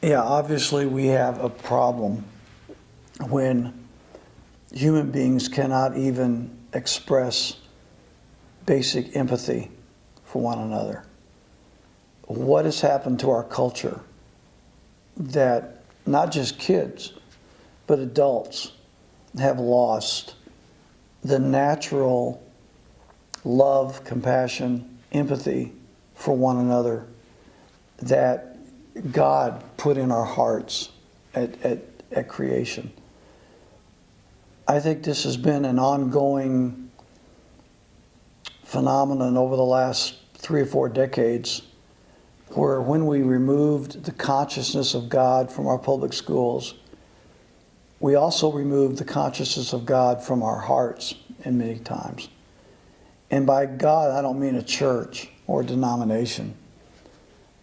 Yeah, obviously we have a problem when human beings cannot even express basic empathy for one another. What has happened to our culture that not just kids, but adults have lost the natural love, compassion, empathy for one another that God put in our hearts at creation. I think this has been an ongoing phenomenon over the last 3 or 4 decades, where when we removed the consciousness of God from our public schools, we also removed the consciousness of God from our hearts in many times. And by God, I don't mean a church or a denomination,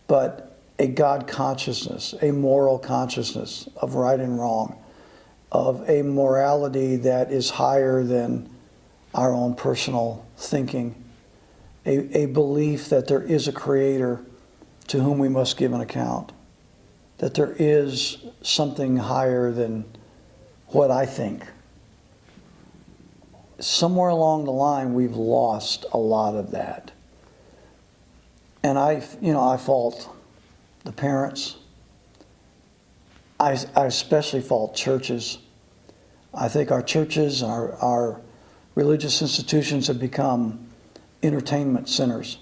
but a God consciousness, a moral consciousness of right and wrong, of a morality that is higher than our own personal thinking, a belief that there is a creator to whom we must give an account, that there is something higher than what I think. Somewhere along the line, we've lost a lot of that. And I fault the parents. I especially fault churches. I think our churches, our religious institutions have become entertainment centers.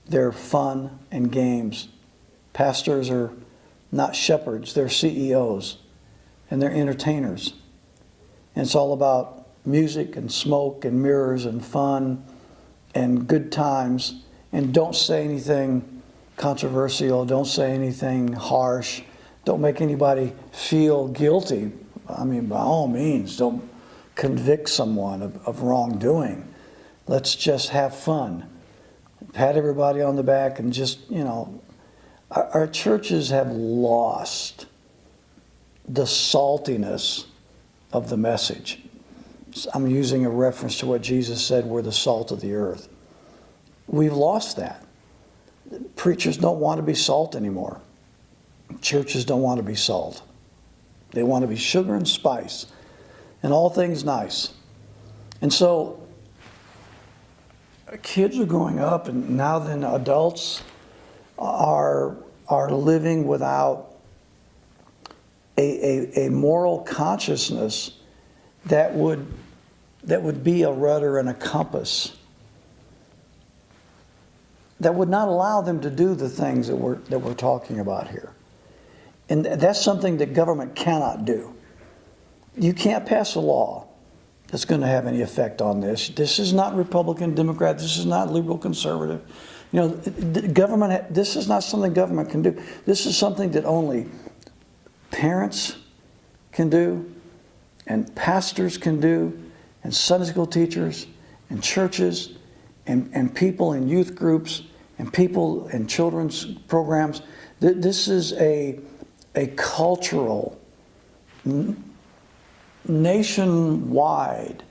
They're fun and games. Pastors are not shepherds, they're CEOs, and they're entertainers. And it's all about music and smoke and mirrors and fun and good times. And don't say anything controversial, don't say anything harsh, don't make anybody feel guilty. I mean, by all means, don't convict someone of wrongdoing. Let's just have fun. Pat everybody on the back and just, our churches have lost the saltiness of the message. I'm using a reference to what Jesus said, we're the salt of the earth. We've lost that. Preachers don't want to be salt anymore. Churches don't want to be salt. They want to be sugar and spice and all things nice. And so kids are growing up, and now then adults are living without a moral consciousness that would be a rudder and a compass that would not allow them to do the things that we're talking about here. And that's something that government cannot do. You can't pass a law that's going to have any effect on this. This is not Republican, Democrat. This is not liberal, conservative. Government. This is not something government can do. This is something that only parents can do, and pastors can do, and Sunday school teachers, and churches, and people in youth groups, and people in children's programs. This is a cultural, nationwide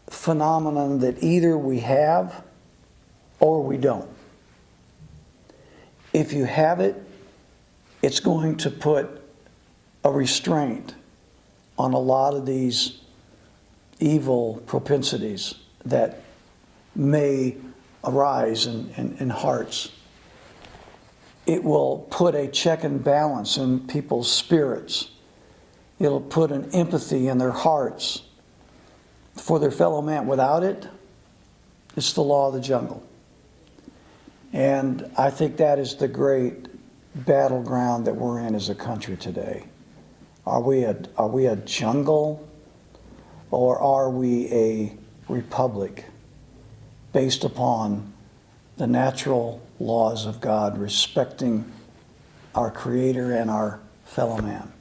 phenomenon that either we have or we don't. If you have it, it's going to put a restraint on a lot of these evil propensities that may arise in hearts. It will put a check and balance in people's spirits. It'll put an empathy in their hearts for their fellow man. Without it, it's the law of the jungle. And I think that is the great battleground that we're in as a country today. Are we a jungle, or are we a republic based upon the natural laws of God, respecting our Creator and our fellow man?